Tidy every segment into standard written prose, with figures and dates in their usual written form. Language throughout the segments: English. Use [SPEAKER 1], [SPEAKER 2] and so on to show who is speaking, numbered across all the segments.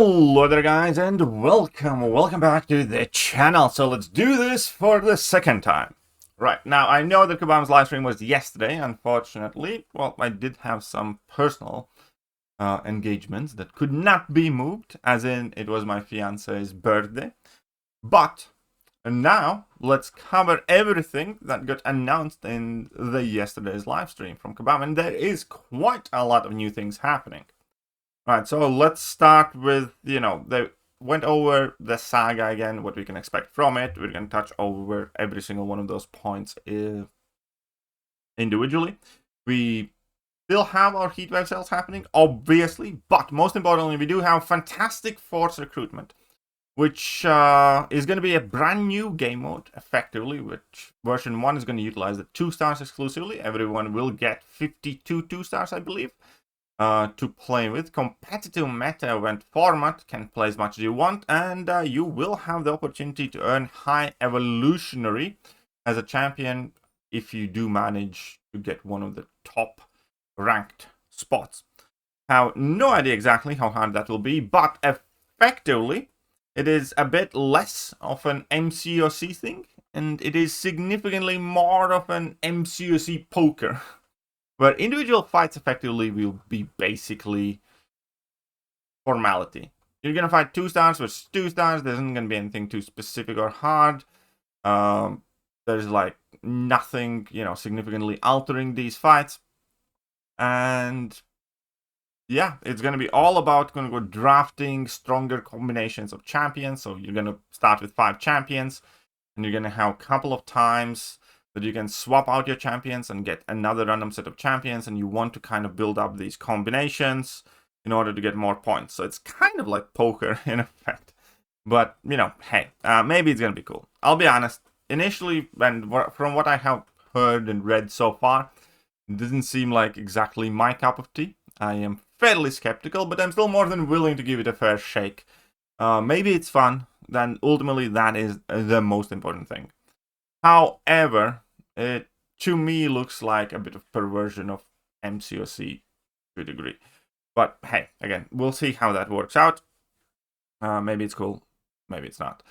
[SPEAKER 1] Hello there guys and welcome back to the channel. So let's do this for the second time. Right, now I know that Kabam's livestream was yesterday, unfortunately. Well, I did have some personal engagements that could not be moved, as in it was my fiance's birthday. But now let's cover everything that got announced in the yesterday's livestream from Kabam, and there is quite a lot of new things happening. Right, so let's start with, they went over the Saga again, what we can expect from it. We're going to touch over every single one of those points individually. We still have our Heatwave sales happening, obviously, but most importantly, we do have Fantastic Force recruitment, which is going to be a brand new game mode, effectively, which version 1 is going to utilize the 2 stars exclusively. Everyone will get 52 2-stars, I believe. To play with. Competitive meta event format, can play as much as you want, and you will have the opportunity to earn high evolutionary as a champion if you do manage to get one of the top ranked spots. Have no idea exactly how hard that will be, but effectively it is a bit less of an MCOC thing, and it is significantly more of an MCOC poker. Where individual fights effectively will be basically formality. You're going to fight 2 stars versus 2 stars. There isn't going to be anything too specific or hard. There's like nothing, significantly altering these fights. And yeah, it's going to be all about drafting stronger combinations of champions. So you're going to start with 5 champions. And you're going to have a couple of times that you can swap out your champions and get another random set of champions, and you want to kind of build up these combinations in order to get more points. So it's kind of like poker in effect. But, hey, maybe it's going to be cool. I'll be honest, initially, and from what I have heard and read so far, it doesn't seem like exactly my cup of tea. I am fairly skeptical, but I'm still more than willing to give it a fair shake. Maybe it's fun, then ultimately that is the most important thing. However, it to me looks like a bit of perversion of MCOC to a degree. But hey, again, we'll see how that works out. Maybe it's cool, maybe it's not.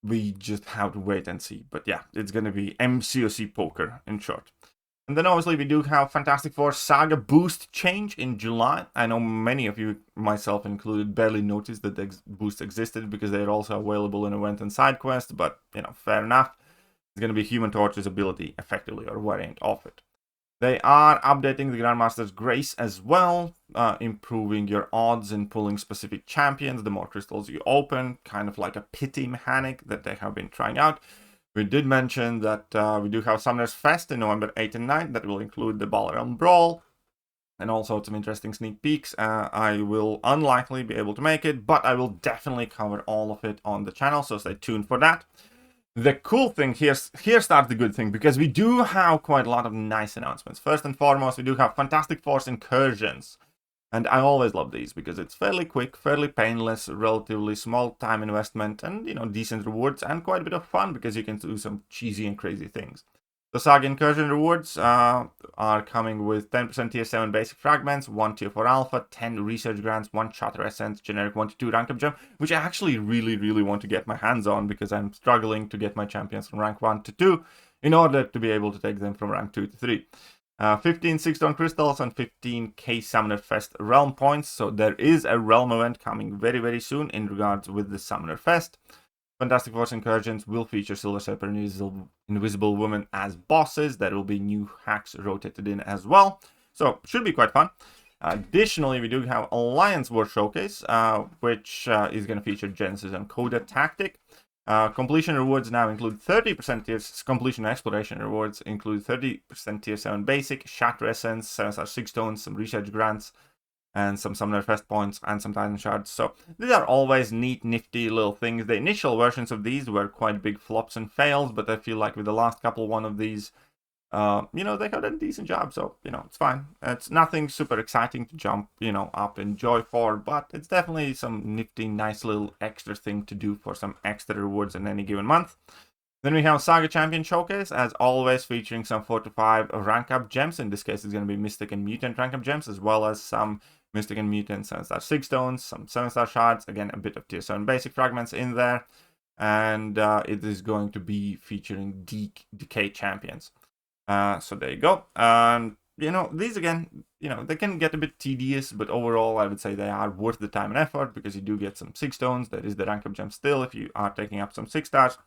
[SPEAKER 1] We just have to wait and see. But yeah, it's going to be MCOC poker in short. And then obviously we do have Fantastic Four Saga boost change in July. I know many of you, myself included, barely noticed that the boost existed because they're also available in event and side quest, but, fair enough. It's going to be Human Torch's ability, effectively, or variant of it. They are updating the Grandmaster's Grace as well, improving your odds in pulling specific champions the more crystals you open, kind of like a pity mechanic that they have been trying out. We did mention that we do have Summoner's Fest in November 8 and 9 that will include the Ballroom Brawl and also some interesting sneak peeks. I will unlikely be able to make it, but I will definitely cover all of it on the channel, so stay tuned for that. The cool thing, here starts the good thing, because we do have quite a lot of nice announcements. First and foremost, we do have Fantastic Force Incursions. And I always love these because it's fairly quick, fairly painless, relatively small time investment, and, decent rewards and quite a bit of fun because you can do some cheesy and crazy things. The Saga Incursion rewards are coming with 10% tier 7 basic fragments, 1 tier 4 alpha, 10 research grants, 1 charter essence, generic 1 to 2 rank up gem, which I actually really want to get my hands on because I'm struggling to get my champions from rank 1 to 2 in order to be able to take them from rank 2 to 3. 15 6-stone crystals and 15k Summoner Fest realm points. So there is a realm event coming very soon in regards with the Summoner Fest. Fantastic Force Incursions will feature Silver Surfer and Invisible Woman as bosses. There will be new hacks rotated in as well. So should be quite fun. Additionally, we do have Alliance War Showcase, which is going to feature Genesis and Coda Tactic. Completion rewards now include 30% tier completion exploration rewards include 30% tier 7 basic, Shatter Essence, 7-star 6 stones, some research grants, and some Summoner Fest points, and some Titan Shards. So these are always neat, nifty little things. The initial versions of these were quite big flops and fails, but I feel like with the last one of these, they have done a decent job. So, it's fine. It's nothing super exciting to jump, up in joy for, but it's definitely some nifty, nice little extra thing to do for some extra rewards in any given month. Then we have Saga Champion Showcase, as always, featuring some 4 to 5 rank up gems. In this case, it's going to be Mystic and Mutant rank up gems, as well as some Mystic and Mutant 7-star 6 stones, some 7-star shards, again a bit of tier 7 basic fragments in there, and it is going to be featuring decay champions. So there you go. And you know, these again, you know, they can get a bit tedious, but overall I would say they are worth the time and effort, because you do get some 6 stones. There is the rank up gem still if you are taking up some 6 stars.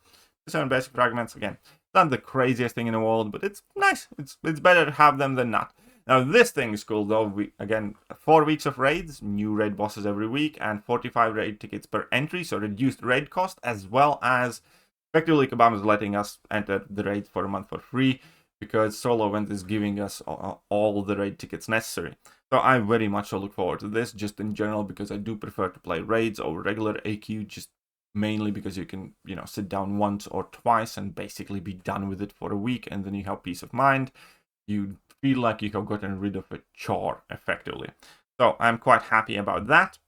[SPEAKER 1] 7 basic fragments, again, not the craziest thing in the world, but it's nice. It's better to have them than not. Now this thing is cool though. Again, 4 weeks of raids, new raid bosses every week, and 45 raid tickets per entry, so reduced raid cost, as well as effectively Kabam is letting us enter the raid for a month for free, because Solo Event is giving us all the raid tickets necessary. So I very much so look forward to this, just in general, because I do prefer to play raids over regular AQ, just mainly because you can, you know, sit down once or twice and basically be done with it for a week, and then you have peace of mind. You feel like you have gotten rid of a chore, effectively. So I'm quite happy about that.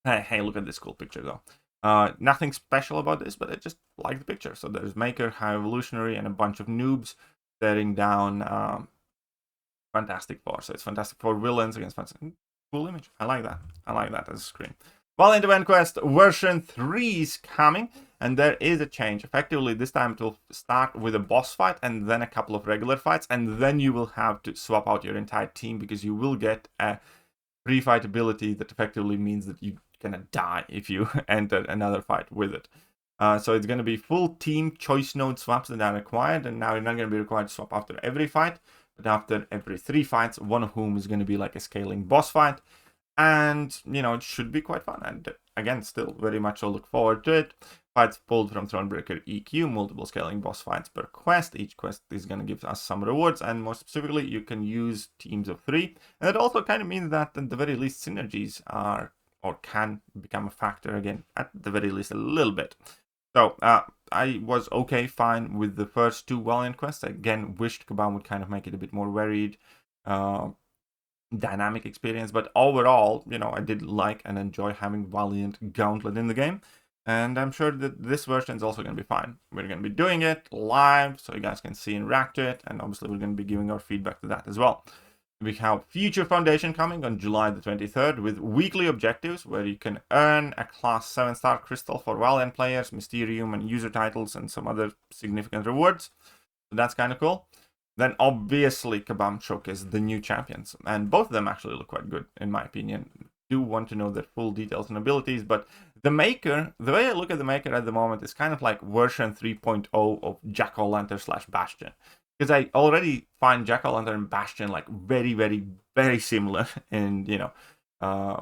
[SPEAKER 1] Hey, look at this cool picture, though. Nothing special about this, but I just like the picture. So there's Maker, High Evolutionary, and a bunch of noobs staring down Fantastic Four. So it's Fantastic Four villains against Fantastic. Cool image. I like that. I like that as a screen. Valiant Event Quest version 3 is coming, and there is a change. Effectively, this time it will start with a boss fight and then a couple of regular fights, and then you will have to swap out your entire team, because you will get a pre-fight ability that effectively means that you're gonna die if you enter another fight with it. So it's going to be full team choice node swaps that are required, and now you're not going to be required to swap after every fight, but after every 3 fights, one of whom is going to be like a scaling boss fight. And, you know, it should be quite fun. And again, still very much so look forward to it. Fights pulled from Thronebreaker EQ, multiple scaling boss fights per quest. Each quest is going to give us some rewards, and more specifically, you can use teams of 3. And it also kind of means that at the very least synergies are, or can become a factor again, at the very least a little bit. So I was fine with the first 2 Valiant quests. I again wished Kabam would kind of make it a bit more varied, dynamic experience, but overall, you know, I did like and enjoy having Valiant Gauntlet in the game, and I'm sure that this version is also going to be fine. We're going to be doing it live, so you guys can see and react to it, and obviously we're going to be giving our feedback to that as well. We have Future Foundation coming on July the 23rd with weekly objectives, where you can earn a class 7-star crystal for Valiant players, Mysterium and user titles, and some other significant rewards. So that's kind of cool. Then obviously Kabam showcased the new champions, and both of them actually look quite good in my opinion. Do want to know their full details and abilities, but the Maker, the way I look at the Maker at the moment is kind of like version 3.0 of Jack-O-Lantern / Bastion. Because I already find Jack-O-Lantern and Bastion like very, very, very similar in, you know,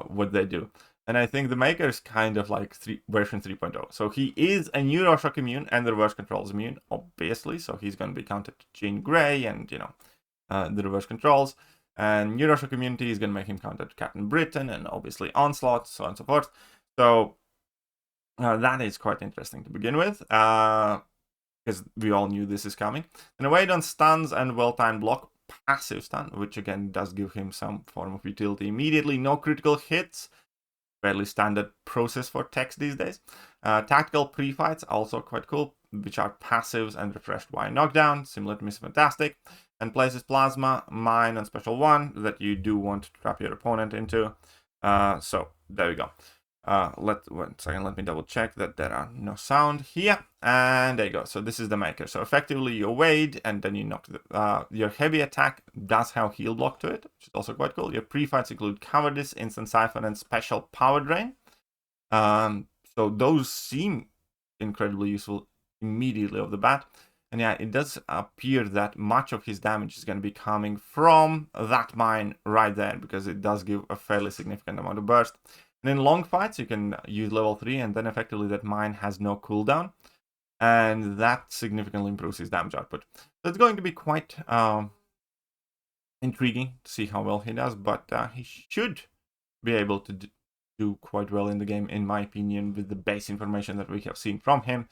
[SPEAKER 1] what they do. And I think the Maker is kind of like version 3.0. So he is a Neuroshock immune and the reverse controls immune, obviously. So he's going to be counted to Jean Grey and, you know, the reverse controls. And Neuroshock immunity is going to make him counted to Captain Britain and obviously Onslaught, so on and so forth. So that is quite interesting to begin with. Because we all knew this is coming. And await on stuns and well-timed block, passive stun, which again does give him some form of utility immediately. No critical hits, fairly standard process for text these days. Tactical pre-fights, also quite cool, which are passives and refreshed by knockdown, similar to Mr. Fantastic. And places Plasma, Mine, and Special 1 that you do want to trap your opponent into. So there we go. One second, let me double check that there are no sound here, and there you go. So this is the Maker. So effectively you wade and then you knock your heavy attack does have heal block to it, which is also quite cool. Your pre-fights include Cowardice, Instant Siphon, and Special Power Drain. So those seem incredibly useful immediately off the bat. And yeah, it does appear that much of his damage is going to be coming from that mine right there, because it does give a fairly significant amount of burst. And in long fights, you can use level 3, and then effectively that mine has no cooldown. And that significantly improves his damage output. So it's going to be quite intriguing to see how well he does, but he should be able to do quite well in the game, in my opinion, with the base information that we have seen from him.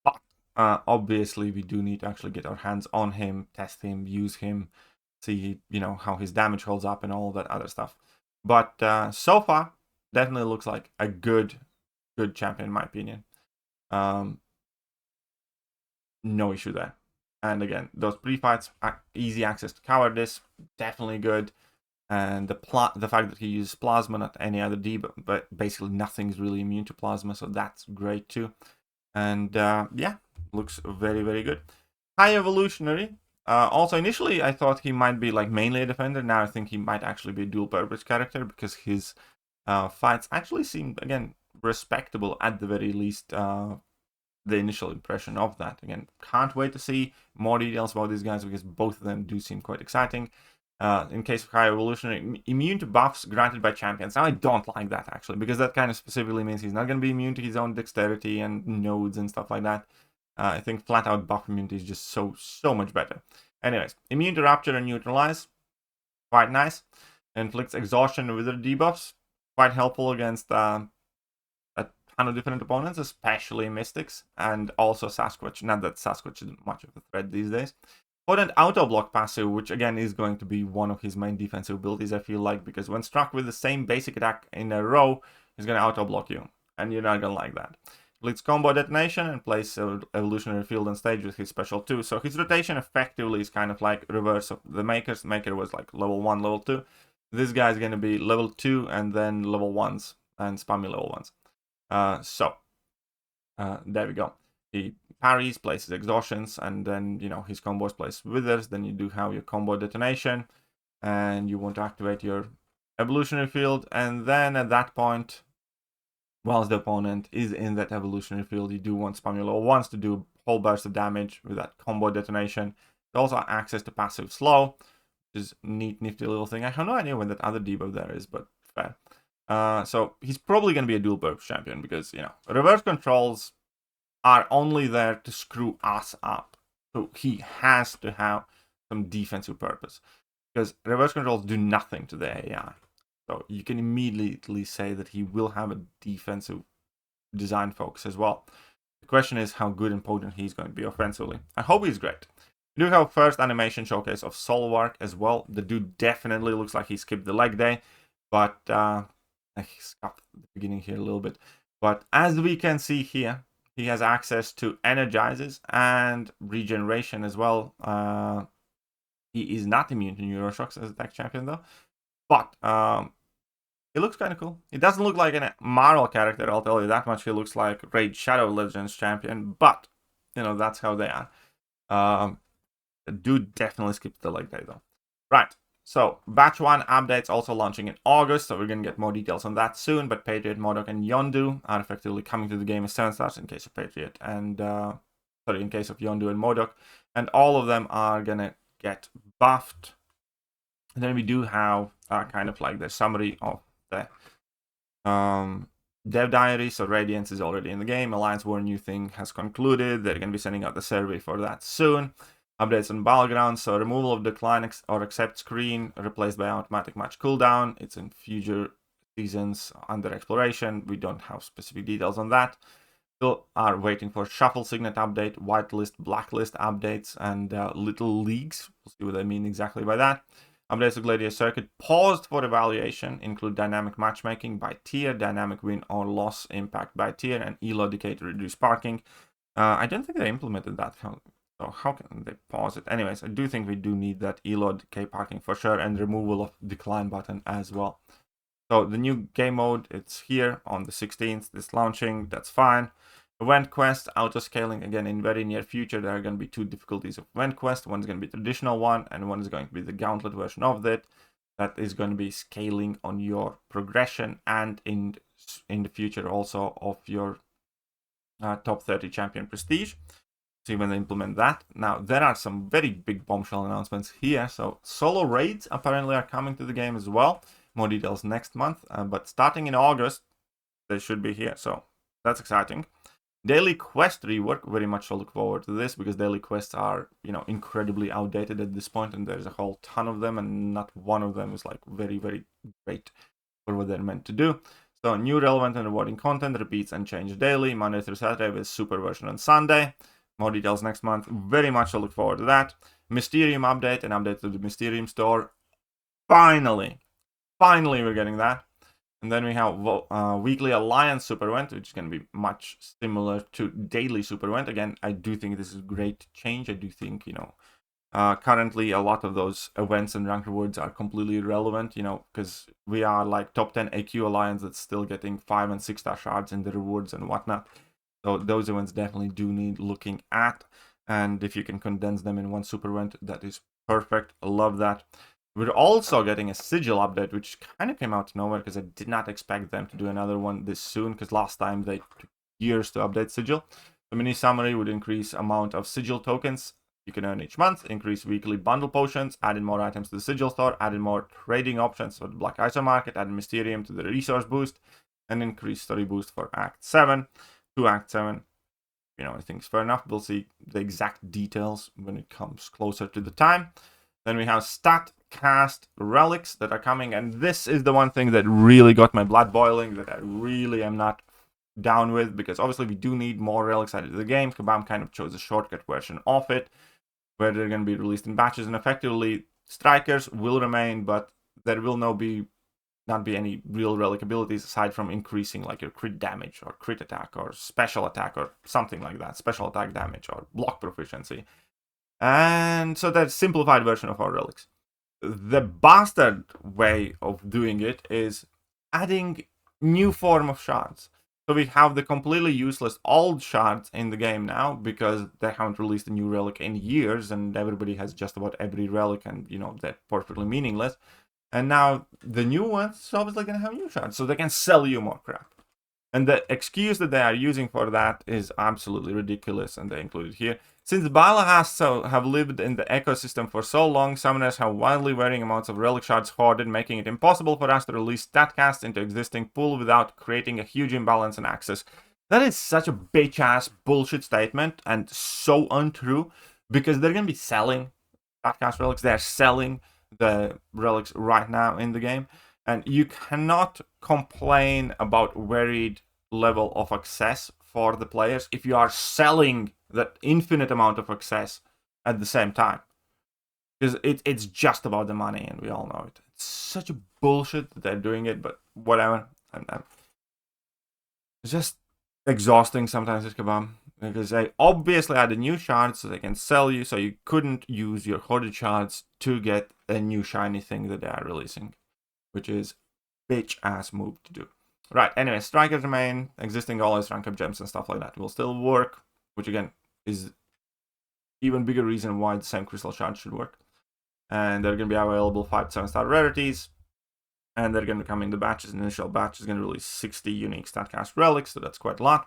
[SPEAKER 1] But obviously, we do need to actually get our hands on him, test him, use him, see, you know, how his damage holds up and all that other stuff. But so far, definitely looks like a good champion in my opinion. No issue there. And again, those pre-fights, easy access to Cowardice, definitely good. And the fact that he uses plasma, not any other debuff, but basically nothing's really immune to plasma, so that's great too. And yeah, looks very, very good. High evolutionary. Also, initially I thought he might be like mainly a defender. Now I think he might actually be a dual purpose character because his fights actually seem, again, respectable at the very least. The initial impression of that. Again, can't wait to see more details about these guys because both of them do seem quite exciting. In case of high evolutionary, immune to buffs granted by champions. Now I don't like that actually, because that kind of specifically means he's not going to be immune to his own dexterity and nodes and stuff like that. I think flat out buff immunity is just so much better. Anyways, immune to rapture and neutralize, quite nice. Inflicts exhaustion with wizard debuffs, quite helpful against a ton of different opponents, especially mystics, and also Sasquatch. Not that Sasquatch is much of a threat these days. Potent auto block passive, which again is going to be one of his main defensive abilities, I feel like, because when struck with the same basic attack in a row, he's going to auto block you, and you're not going to like that. Leads combo detonation and plays evolutionary field on stage with his special 2. So his rotation effectively is kind of like reverse of the Maker's. Maker was like level 1, level 2. This guy's going to be level 2 and then level 1s and spammy level 1s. There we go. He parries, places exhaustions, and then, you know, his combos plays withers. Then you do have your combo detonation, and you want to activate your evolutionary field. And then at that point, whilst the opponent is in that evolutionary field, you do want spammy level 1s to do a whole burst of damage with that combo detonation. There's also access to passive slow, which is neat, nifty little thing. I have no idea when that other debuff there is, but fair. So he's probably going to be a dual purpose champion because, you know, reverse controls are only there to screw us up. So he has to have some defensive purpose because reverse controls do nothing to the AI. So you can immediately say that he will have a defensive design focus as well. The question is how good and potent he's going to be offensively. I hope he's great. We do have first animation showcase of Solwark as well. The dude definitely looks like he skipped the leg day, but he skipped the beginning here a little bit. But as we can see here, he has access to energizes and regeneration as well. He is not immune to neuroshocks as a tech champion though, but it looks kind of cool. It doesn't look like a Marvel character, I'll tell you that much. He looks like Raid Shadow Legends champion, but you know, that's how they are. The dude definitely skipped the leg day though. Right. So, Batch 1 updates also launching in August, so we're going to get more details on that soon, but Patriot, Modok, and Yondu are effectively coming to the game as 7 stars in case of Patriot, and, in case of Yondu and Modok, and all of them are going to get buffed. And then we do have kind of like the summary of the Dev Diary, so Radiance is already in the game, Alliance War new thing has concluded, they're going to be sending out the survey for that soon. Updates on Battlegrounds, so removal of decline or accept screen, replaced by automatic match cooldown. It's in future seasons under exploration. We don't have specific details on that. Still are waiting for Shuffle Signet update, Whitelist, Blacklist updates, and Little Leagues. We'll see what they mean exactly by that. Updates to Gladiator Circuit paused for evaluation include dynamic matchmaking by tier, dynamic win or loss impact by tier, and ELO decay to reduce parking. I don't think they implemented that. So how can they pause it? Anyways, I do think we do need that ELO decay parking for sure, and removal of decline button as well. So the new game mode, it's here on the 16th. It's launching, that's fine. Event quest, auto scaling, again in very near future. There are going to be 2 difficulties of event quest. One is going to be traditional one, and one is going to be the gauntlet version of it. That is going to be scaling on your progression and in the future also of your top 30 champion prestige. See when they implement that. Now, there are some very big bombshell announcements here. So, solo raids apparently are coming to the game as well. More details next month. But starting in August, they should be here. So, that's exciting. Daily quest rework. Very much look forward to this because daily quests are, you know, incredibly outdated at this point, and there's a whole ton of them, and not one of them is like very, very great for what they're meant to do. So, new relevant and rewarding content repeats and change daily, Monday through Saturday with super version on Sunday. More details next month. Very much I look forward to that. Mysterium update, an update to the Mysterium store. Finally we're getting that. And then we have weekly Alliance Super Event, which is going to be much similar to daily Super Event. Again, I do think this is a great change. I do think, you know, Currently, a lot of those events and rank rewards are completely irrelevant, because we are like top 10 AQ alliance that's still getting 5 and 6 star shards in the rewards and whatnot. So those events definitely do need looking at. And if you can condense them in one super event, that is perfect. I love that. We're also getting a sigil update, which kind of came out of nowhere because I did not expect them to do another one this soon, because last time they took years to update sigil. The mini summary would increase amount of sigil tokens you can earn each month, increase weekly bundle potions, added more items to the sigil store, added more trading options for the Black ISO market, added Mysterium to the resource boost, and increased story boost for Act 7 to Act 7. I think it's fair enough. We'll see the exact details when it comes closer to the time. Then we have Statcast relics that are coming, and this is the one thing that really got my blood boiling, that I really am not down with, because obviously we do need more relics added to the game. Kabam kind of chose a shortcut version of it, where they're going to be released in batches, and effectively strikers will remain, but there will not be any real relic abilities aside from increasing like your crit damage or crit attack or special attack or something like that, special attack damage or block proficiency. And so that's simplified version of our relics. The bastard way of doing it is adding new form of shards. So we have the completely useless old shards in the game now, because they haven't released a new relic in years, and everybody has just about every relic, and they're perfectly meaningless. And now the new ones obviously going to have new shards, so they can sell you more crap. And the excuse that they are using for that is absolutely ridiculous, and they include it here. Since Bala has have lived in the ecosystem for so long, summoners have wildly varying amounts of relic shards hoarded, making it impossible for us to release Statcast into existing pool without creating a huge imbalance in access. That is such a bitch-ass bullshit statement, and so untrue, because they're going to be selling Statcast relics. They're selling the relics right now in the game. And you cannot complain about varied level of access for the players if you are selling that infinite amount of access at the same time. Because it's just about the money, and we all know it. It's such a bullshit that they're doing it, but whatever. It's just exhausting sometimes with Kabam, because they obviously added new shards so they can sell you, so you couldn't use your hoarded shards to get a new shiny thing that they are releasing, which is bitch-ass move to do. Right, anyway, strikers remain, existing always rank up gems and stuff like that will still work, which again is even bigger reason why the same crystal shard should work. And they're going to be available 5 to 7 star rarities, and they're going to come in the batches. The initial batch is going to release 60 unique Statcast relics, so that's quite a lot.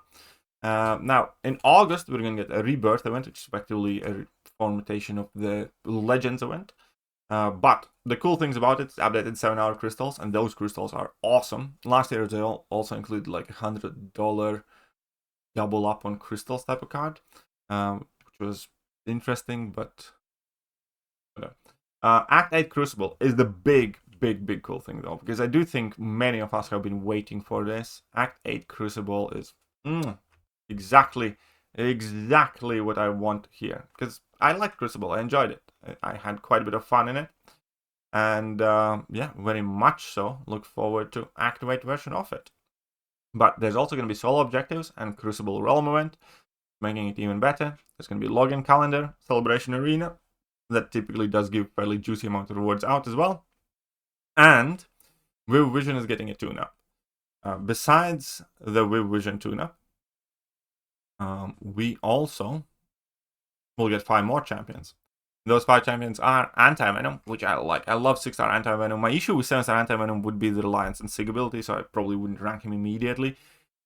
[SPEAKER 1] Now, in August, we're going to get a Rebirth event, which is effectively a reformation of the Legends event. But the cool things about it, it's updated 7-hour crystals, and those crystals are awesome. Last year, they also included like $100 double up on crystals type of card, which was interesting, but whatever. Act 8 Crucible is the big cool thing, though, because I do think many of us have been waiting for this. Act 8 Crucible is exactly what I want here, because I like Crucible. I enjoyed it. I had quite a bit of fun in it, and yeah, very much so. Look forward to activate version of it. But there's also going to be solo objectives and Crucible Realm event, making it even better. There's going to be login calendar, celebration arena, that typically does give fairly juicy amount of rewards out as well. And Viv Vision is getting a tune-up. Besides the Viv Vision tune-up, we also will get 5 more champions. Those 5 champions are Anti-Venom, which I like. I love 6-star Anti-Venom. My issue with 7-star Anti-Venom would be the Reliance and Sig ability, so I probably wouldn't rank him immediately.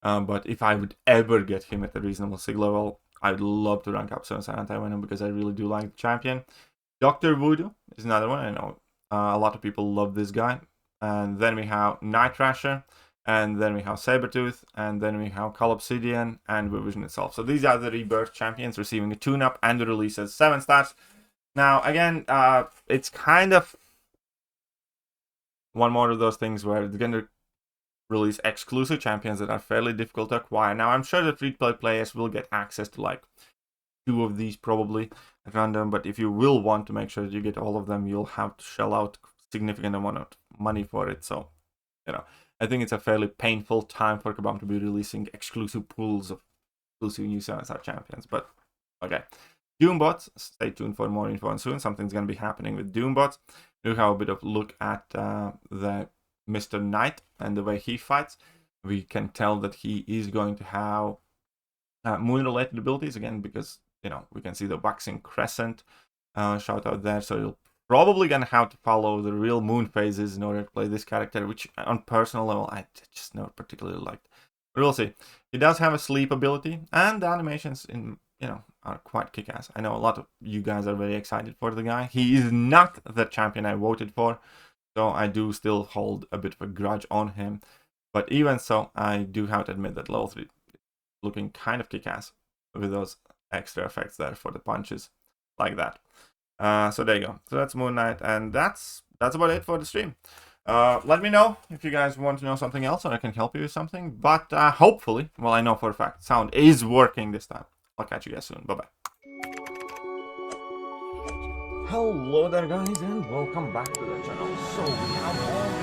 [SPEAKER 1] But if I would ever get him at a reasonable Sig level, I'd love to rank up 7-star Anti-Venom, because I really do like the champion. Dr. Voodoo is another one. I know a lot of people love this guy. And then we have Night Thrasher, and then we have Sabertooth, and then we have Call Obsidian and Vision itself. So these are the Rebirth champions receiving a tune-up and the release as 7 stars. Now, again, it's kind of one more of those things where they're going to release exclusive champions that are fairly difficult to acquire. Now, I'm sure that free-to-play players will get access to like 2 of these probably at random, but if you will want to make sure that you get all of them, you'll have to shell out significant amount of money for it. So, I think it's a fairly painful time for Kabam to be releasing exclusive pools of exclusive new 7-star champions, but okay. Doombot, stay tuned for more info, and soon something's going to be happening with Doombot. We'll have a bit of look at the Mr. Knight and the way he fights. We can tell that he is going to have moon-related abilities again, because we can see the waxing crescent shout out there. So you're probably gonna have to follow the real moon phases in order to play this character, which on personal level I just never particularly liked. But we'll see. He does have a sleep ability, and the animations in are quite kick-ass. I know a lot of you guys are very excited for the guy. He is not the champion I voted for, so I do still hold a bit of a grudge on him. But even so, I do have to admit that level 3 is looking kind of kick-ass with those extra effects there for the punches like that. So there you go. So that's Moon Knight, and that's about it for the stream. Let me know if you guys want to know something else, or I can help you with something. But hopefully, well, I know for a fact, sound is working this time. I'll catch you guys soon. Bye-bye. Hello there, guys, and welcome back to the channel. So we have all